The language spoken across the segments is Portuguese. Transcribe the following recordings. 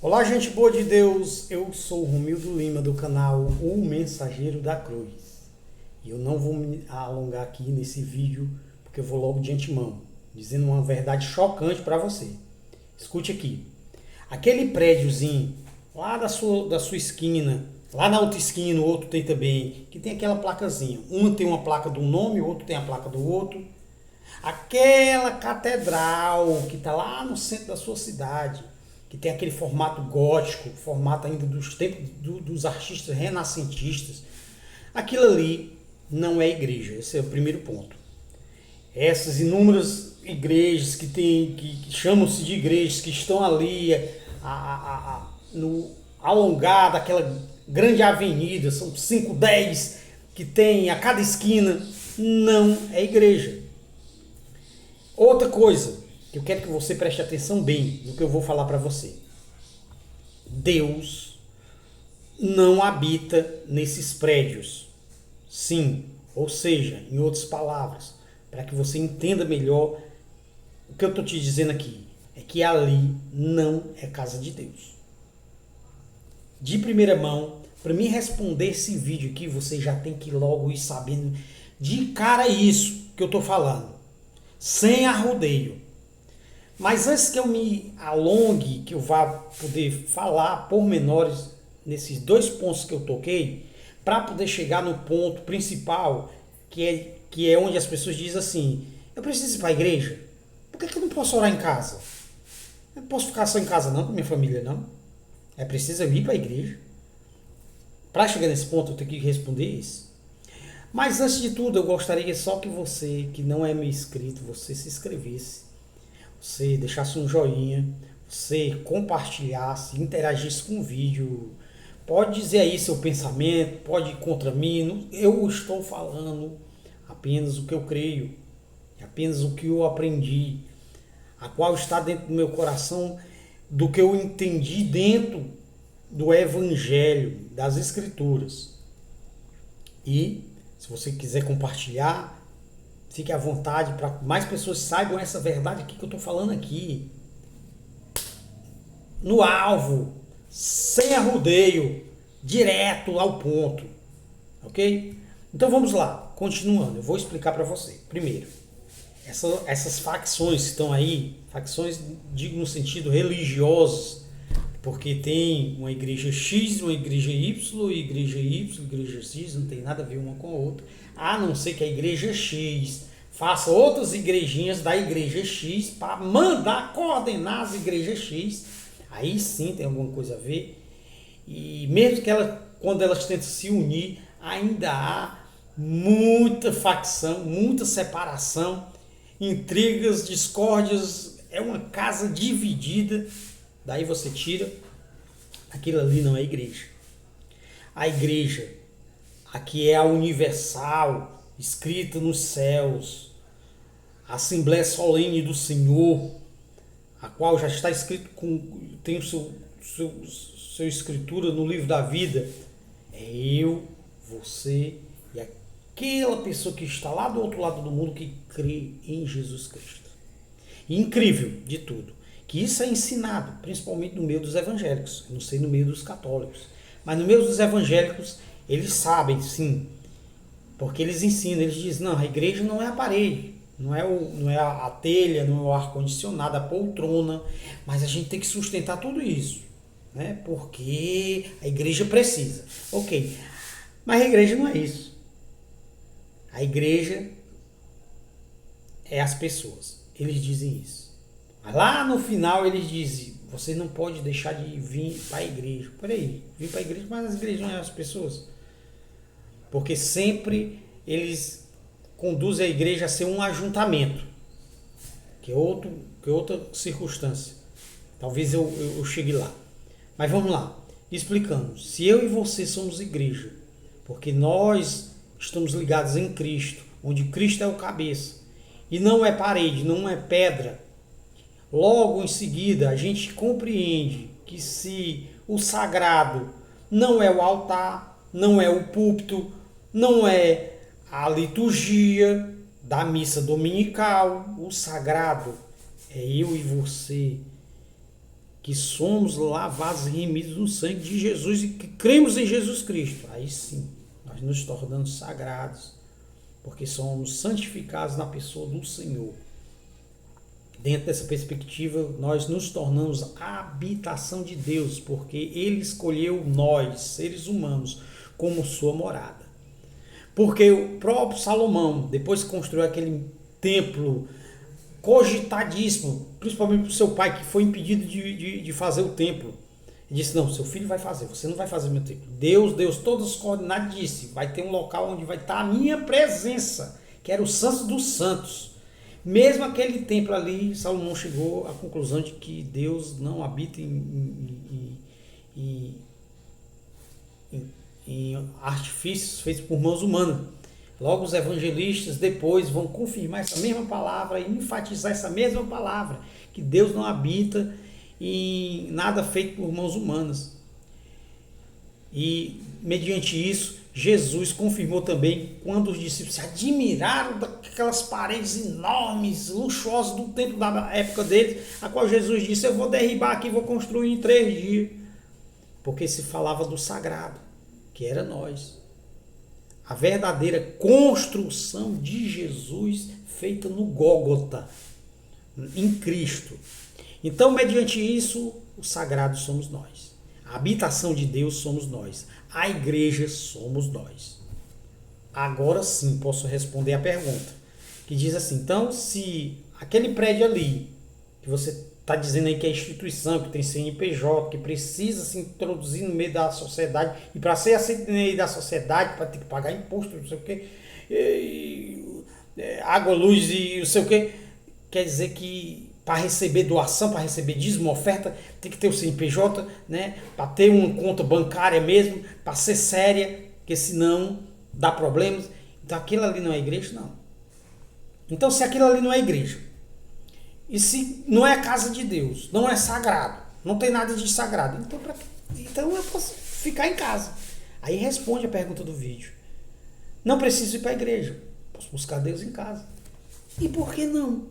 Olá, gente boa de Deus. Eu sou o Romildo Lima do canal O Mensageiro da Cruz. E eu não vou me alongar aqui nesse vídeo, porque eu vou logo de antemão, dizendo uma verdade chocante para você. Escute aqui. Aquele prédiozinho lá da sua esquina, lá na outra esquina, o outro tem também, que tem aquela placazinha. Um tem uma placa de um nome, o outro tem a placa do outro. Aquela catedral que está lá no centro da sua cidade, que tem aquele formato gótico, formato ainda dos tempos dos artistas renascentistas, aquilo ali não é igreja. Esse é o primeiro ponto. Essas inúmeras igrejas que chamam-se de igrejas, que estão ali no alongar daquela grande avenida, são 5, 10 que tem a cada esquina, não é igreja. Outra coisa que eu quero que você preste atenção bem no que eu vou falar para você. Deus não habita nesses prédios. Sim, ou seja, em outras palavras, para que você entenda melhor o que eu estou te dizendo aqui, é que ali não é casa de Deus. De primeira mão, para me responder esse vídeo aqui, você já tem que logo ir sabendo de cara isso que eu estou falando, sem arrodeio. Mas antes que eu me alongue, que eu vá poder falar pormenores nesses dois pontos que eu toquei, para poder chegar no ponto principal, que é onde as pessoas dizem assim: eu preciso ir para a igreja? Por que eu não posso orar em casa? Eu não posso ficar só em casa não, com minha família não. É preciso eu ir para a igreja. Para chegar nesse ponto eu tenho que responder isso. Mas antes de tudo, eu gostaria só que você, que não é meu inscrito, você se inscrevesse, você deixasse um joinha, você compartilhasse, interagisse com o vídeo. Pode dizer aí seu pensamento, pode ir contra mim. Eu estou falando apenas o que eu creio, apenas o que eu aprendi, a qual está dentro do meu coração, do que eu entendi dentro do Evangelho, das Escrituras. E se você quiser compartilhar, fique à vontade para que mais pessoas saibam essa verdade aqui que eu estou falando aqui. No alvo, sem arrodeio, direto ao ponto. Ok? Então vamos lá, continuando. Eu vou explicar para você. Primeiro, essas facções que estão aí, facções digo no sentido religioso, porque tem uma igreja X, uma igreja Y, igreja X, não tem nada a ver uma com a outra, a não ser que a igreja X faça outras igrejinhas da igreja X para mandar coordenar as igrejas X, aí sim tem alguma coisa a ver. E mesmo que quando elas tentam se unir, ainda há muita facção, muita separação, intrigas, discórdias, é uma casa dividida. Daí você tira, aquilo ali não é igreja. A igreja, aqui é a universal, escrita nos céus, a Assembleia Solene do Senhor, a qual já está escrito, tem sua escritura no livro da vida. É eu, você e aquela pessoa que está lá do outro lado do mundo que crê em Jesus Cristo. E incrível de tudo, que isso é ensinado, principalmente no meio dos evangélicos, eu não sei no meio dos católicos, mas no meio dos evangélicos eles sabem sim, porque eles ensinam, eles dizem, não, a igreja não é a parede, não é a telha, não é o ar-condicionado, a poltrona, mas a gente tem que sustentar tudo isso, né? Porque a igreja precisa. Ok, mas a igreja não é isso. A igreja é as pessoas, eles dizem isso. Mas lá no final eles dizem, você não pode deixar de vir para a igreja. Peraí, vir para a igreja, mas as igrejas não é as pessoas. Porque sempre eles conduzem a igreja a ser um ajuntamento, que é outra circunstância. Talvez eu chegue lá. Mas vamos lá, explicando. Se eu e você somos igreja, porque nós estamos ligados em Cristo, onde Cristo é o cabeça, e não é parede, não é pedra, logo em seguida a gente compreende que se o sagrado não é o altar, não é o púlpito, não é a liturgia da missa dominical, o sagrado é eu e você que somos lavados e remidos no sangue de Jesus e que cremos em Jesus Cristo, aí sim, nós nos tornamos sagrados, porque somos santificados na pessoa do Senhor. Dentro dessa perspectiva, nós nos tornamos a habitação de Deus, porque Ele escolheu nós, seres humanos, como sua morada. Porque o próprio Salomão, depois que construiu aquele templo cogitadíssimo, principalmente para o seu pai, que foi impedido de fazer o templo, ele disse: não, seu filho vai fazer, você não vai fazer meu templo. Deus deu todas as coordenadas e disse: vai ter um local onde vai estar a minha presença, que era o Santo dos Santos. Mesmo aquele templo ali, Salomão chegou à conclusão de que Deus não habita em artifícios feitos por mãos humanas. Logo, os evangelistas depois vão confirmar essa mesma palavra e enfatizar essa mesma palavra, que Deus não habita em nada feito por mãos humanas. E, mediante isso, Jesus confirmou também, quando os discípulos se admiraram daquelas paredes enormes, luxuosas do templo da época deles, a qual Jesus disse: eu vou derribar aqui e vou construir em 3 dias. Porque se falava do sagrado, que era nós. A verdadeira construção de Jesus feita no Gólgota, em Cristo. Então, mediante isso, o sagrado somos nós. A habitação de Deus somos nós. A igreja somos nós. Agora sim posso responder a pergunta, que diz assim: então, se aquele prédio ali, que você está dizendo aí que é instituição, que tem CNPJ, que precisa se introduzir no meio da sociedade, e para ser aceito no meio da sociedade, para ter que pagar imposto, não sei o quê, água, luz e não sei o quê, quer dizer que para receber doação, para receber dízimo, oferta, tem que ter o CNPJ, né? Para ter uma conta bancária mesmo, para ser séria, porque senão dá problemas. Então aquilo ali não é igreja, não. Então, se aquilo ali não é igreja, e se não é a casa de Deus, não é sagrado, não tem nada de sagrado, então eu posso ficar em casa. Aí responde a pergunta do vídeo: não preciso ir para a igreja, posso buscar Deus em casa. E por que não?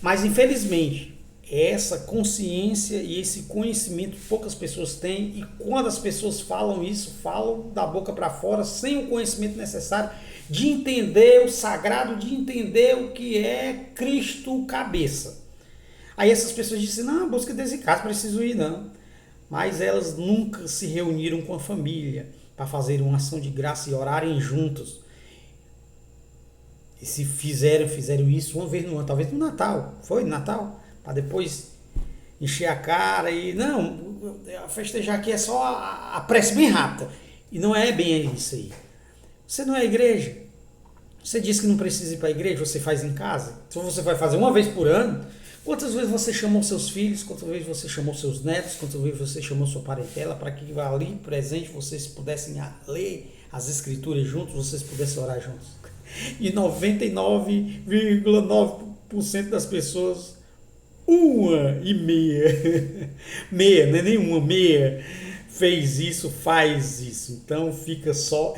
Mas infelizmente, essa consciência e esse conhecimento poucas pessoas têm, e quando as pessoas falam isso, falam da boca para fora, sem o conhecimento necessário de entender o sagrado, de entender o que é Cristo cabeça. Aí essas pessoas dizem: não, busca Deus em casa, preciso ir não. Mas elas nunca se reuniram com a família para fazer uma ação de graça e orarem juntos. E se fizeram isso uma vez no ano, talvez no Natal, foi no Natal, para depois encher a cara e não, festejar aqui é só a prece bem rápida. E não é bem isso aí. Você não é igreja. Você diz que não precisa ir para a igreja, você faz em casa. Então você vai fazer uma vez por ano. Quantas vezes você chamou seus filhos, quantas vezes você chamou seus netos, quantas vezes você chamou sua parentela, para que ali presente vocês pudessem ler as escrituras juntos, vocês pudessem orar juntos. E 99,9% das pessoas, uma e meia, não é nenhuma, meia, fez isso, faz isso. Então fica só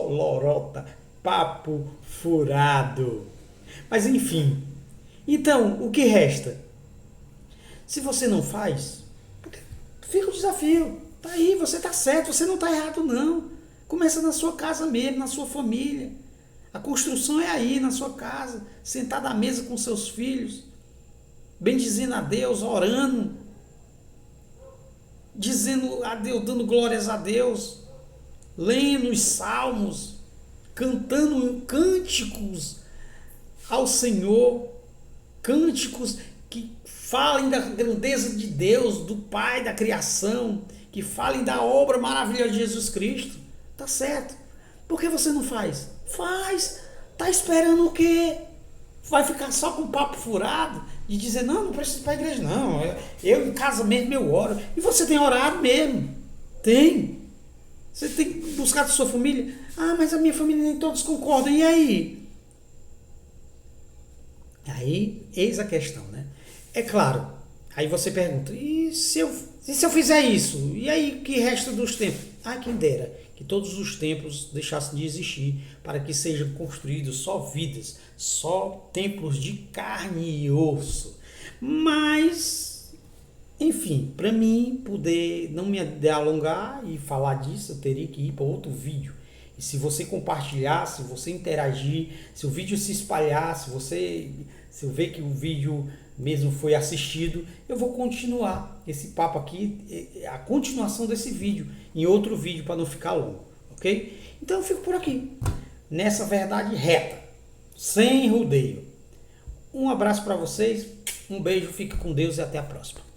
lorota, papo furado. Mas enfim, então o que resta? Se você não faz, fica o desafio. Tá aí, você tá certo, você não tá errado não. Começa na sua casa mesmo, na sua família. A construção é aí, na sua casa, sentado à mesa com seus filhos, bendizendo a Deus, orando, dizendo a Deus, dando glórias a Deus, lendo os salmos, cantando cânticos ao Senhor, cânticos que falem da grandeza de Deus, do Pai, da criação, que falem da obra maravilhosa de Jesus Cristo. Tá certo. Por que você não faz? Faz. Tá esperando o quê? Vai ficar só com papo furado de dizer: não preciso ir para a igreja, não. Eu em casa mesmo eu oro. E você tem orado mesmo? Tem. Você tem buscado a sua família? Ah, mas a minha família nem todos concordam. E aí? Aí, eis a questão, né? É claro. Aí você pergunta: e se eu fizer isso? E aí, o que resta dos tempos? Ah, quem dera que todos os templos deixassem de existir, para que sejam construídos só vidas, só templos de carne e osso. Mas, Enfim, para mim poder não me alongar e falar disso, eu teria que ir para outro vídeo. E se você compartilhar, se você interagir, se o vídeo se espalhar, se eu ver que o vídeo mesmo foi assistido, eu vou continuar esse papo aqui, a continuação desse vídeo, em outro vídeo para não ficar longo, ok? Então eu fico por aqui, nessa verdade reta, sem rodeio. Um abraço para vocês, um beijo, fique com Deus e até a próxima.